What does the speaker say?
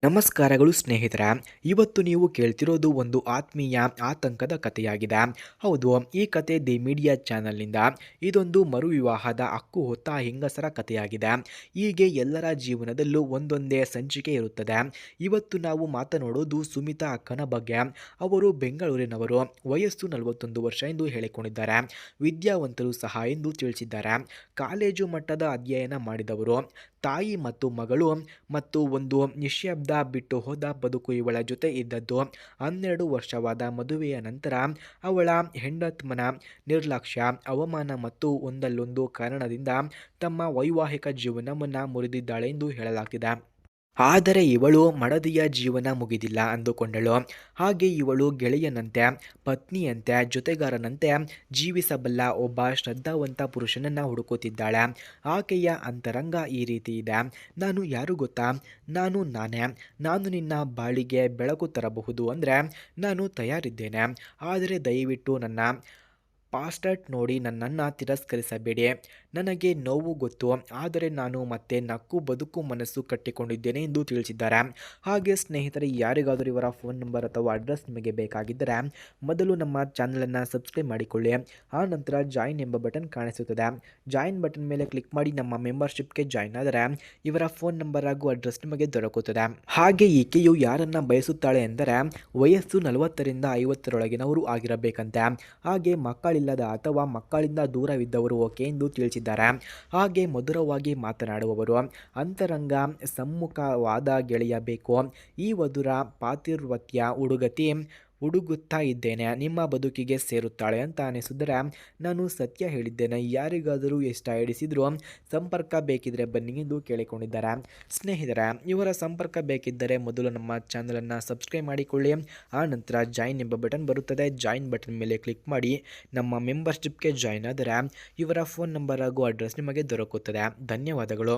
ನಮಸ್ಕಾರಗಳು ಸ್ನೇಹಿತರೆ. ಇವತ್ತು ನೀವು ಕೇಳ್ತಿರೋದು ಒಂದು ಆತ್ಮೀಯ ಆತಂಕದ ಕಥೆಯಾಗಿದೆ. ಹೌದು, ಈ ಕತೆ ದಿ ಮೀಡಿಯಾ ಚಾನಲ್ನಿಂದ. ಇದೊಂದು ಮರುವಿವಾಹದ ಹಕ್ಕು ಹೊತ್ತ ಹೆಂಗಸರ ಕಥೆಯಾಗಿದೆ. ಹೀಗೆ ಎಲ್ಲರ ಜೀವನದಲ್ಲೂ ಒಂದೊಂದೇ ಸಂಚಿಕೆ ಇರುತ್ತದೆ. ಇವತ್ತು ನಾವು ಮಾತನಾಡೋದು ಸುಮಿತಾ ಅಕ್ಕನ ಬಗ್ಗೆ. ಅವರು ಬೆಂಗಳೂರಿನವರು, ವಯಸ್ಸು 41 ವರ್ಷ ಎಂದು ಹೇಳಿಕೊಂಡಿದ್ದಾರೆ. ವಿದ್ಯಾವಂತರು ಸಹ ಎಂದು ತಿಳಿಸಿದ್ದಾರೆ. ಕಾಲೇಜು ಮಟ್ಟದ ಅಧ್ಯಯನ ಮಾಡಿದವರು, ತಾಯಿ ಮತ್ತು ಮಗಳು, ಮತ್ತು ಒಂದು ನಿಶ್ಶಬ್ದ ಬಿಟ್ಟು ಹೋದ ಬದುಕು ಇವಳ ಜೊತೆ ಇದ್ದದ್ದು. 12 ವರ್ಷವಾದ ಮದುವೆಯ ನಂತರ ಅವಳ ಹೆಂಡತ್ಮನ ನಿರ್ಲಕ್ಷ್ಯ, ಅವಮಾನ ಮತ್ತು ಒಂದಲ್ಲೊಂದು ಕಾರಣದಿಂದ ತಮ್ಮ ವೈವಾಹಿಕ ಜೀವನವನ್ನು ಮುರಿದಿದ್ದಾಳೆ ಎಂದು ಹೇಳಲಾಗ್ತಿದೆ. ಆದರೆ ಇವಳು ಮಡದಿಯ ಜೀವನ ಮುಗಿದಿಲ್ಲ ಅಂದುಕೊಂಡಳು. ಹಾಗೆ ಇವಳು ಗೆಳೆಯನಂತೆ, ಪತ್ನಿಯಂತೆ, ಜೊತೆಗಾರನಂತೆ ಜೀವಿಸಬಲ್ಲ ಒಬ್ಬ ಶ್ರದ್ಧಾವಂತ ಪುರುಷನನ್ನು ಹುಡುಕುತ್ತಿದ್ದಾಳೆ. ಆಕೆಯ ಅಂತರಂಗ ಈ ರೀತಿ ಇದೆ. ನಾನು ಯಾರು ಗೊತ್ತಾ? ನಾನೇ. ನಾನು ನಿನ್ನ ಬಾಳಿಗೆ ಬೆಳಕು ತರಬಹುದು ಅಂದರೆ ನಾನು ತಯಾರಿದ್ದೇನೆ. ಆದರೆ ದಯವಿಟ್ಟು ನನ್ನ ಪಾಸ್ಟರ್ಟ್ ನೋಡಿ ನನ್ನನ್ನು ತಿರಸ್ಕರಿಸಬೇಡಿ. ನನಗೆ ನೋವು ಗೊತ್ತು, ಆದರೆ ನಾನು ಮತ್ತೆ ನಕ್ಕು ಬದುಕು ಮನಸ್ಸು ಕಟ್ಟಿಕೊಂಡಿದ್ದೇನೆ ಎಂದು ತಿಳಿಸಿದ್ದಾರೆ. ಹಾಗೆ ಸ್ನೇಹಿತರೆ, ಯಾರಿಗಾದರೂ ಇವರ ಫೋನ್ ನಂಬರ್ ಅಥವಾ ಅಡ್ರೆಸ್ ನಿಮಗೆ ಬೇಕಾಗಿದ್ದರೆ ಮೊದಲು ನಮ್ಮ ಚಾನಲನ್ನು ಸಬ್ಸ್ಕ್ರೈಬ್ ಮಾಡಿಕೊಳ್ಳಿ. ಆ ನಂತರ ಜಾಯಿನ್ ಎಂಬ ಬಟನ್ ಕಾಣಿಸುತ್ತದೆ. ಜಾಯಿನ್ ಬಟನ್ ಮೇಲೆ ಕ್ಲಿಕ್ ಮಾಡಿ ನಮ್ಮ ಮೆಂಬರ್ಶಿಪ್ಗೆ ಜಾಯಿನ್ ಆದರೆ ಇವರ ಫೋನ್ ನಂಬರ್ ಹಾಗೂ ಅಡ್ರೆಸ್ ನಿಮಗೆ ದೊರಕುತ್ತದೆ. ಹಾಗೆ ಈಕೆಯು ಯಾರನ್ನ ಬಯಸುತ್ತಾಳೆ ಎಂದರೆ ವಯಸ್ಸು 40ರಿಂದ 50ರೊಳಗಿನವರು ಆಗಿರಬೇಕಂತೆ. ಹಾಗೆ ಮಕ್ಕಳಿಲ್ಲದ ಅಥವಾ ಮಕ್ಕಳಿಂದ ದೂರವಿದ್ದವರು ಓಕೆ ಎಂದು ತಿಳಿಸಿದ್ದಾರೆ. ಹಾಗೆ ಮಧುರವಾಗಿ ಮಾತನಾಡುವವರು, ಅಂತರಂಗ ಸಮ್ಮುಖವಾದ ಗೆಳೆಯ ಬೇಕು. ಈ ಮಧುರ ಪಾತಿವ್ರತ್ಯ ಹುಡುಗುತ್ತಾ ಇದ್ದೇನೆ. ನಿಮ್ಮ ಬದುಕಿಗೆ ಸೇರುತ್ತಾಳೆ ಅಂತ ಅನಿಸಿದರೆ ನಾನು ಸತ್ಯ ಹೇಳಿದ್ದೇನೆ. ಯಾರಿಗಾದರೂ ಇಷ್ಟ ಹಿಡಿಸಿದ್ರು ಸಂಪರ್ಕ ಬೇಕಿದ್ರೆ ಬನ್ನಿ ಎಂದು ಕೇಳಿಕೊಂಡಿದ್ದಾರೆ. ಸ್ನೇಹಿತರೆ, ಇವರ ಸಂಪರ್ಕ ಬೇಕಿದ್ದರೆ ಮೊದಲು ನಮ್ಮ ಚಾನಲನ್ನು ಸಬ್ಸ್ಕ್ರೈಬ್ ಮಾಡಿಕೊಳ್ಳಿ. ಆ ನಂತರ ಜಾಯಿನ್ ಎಂಬ ಬಟನ್ ಬರುತ್ತದೆ. ಜಾಯಿನ್ ಬಟನ್ ಮೇಲೆ ಕ್ಲಿಕ್ ಮಾಡಿ ನಮ್ಮ ಮೆಂಬರ್ಶಿಪ್ಗೆ ಜಾಯಿನ್ ಆದರೆ ಇವರ ಫೋನ್ ನಂಬರ್ ಹಾಗೂ ಅಡ್ರೆಸ್ ನಿಮಗೆ ದೊರಕುತ್ತದೆ. ಧನ್ಯವಾದಗಳು.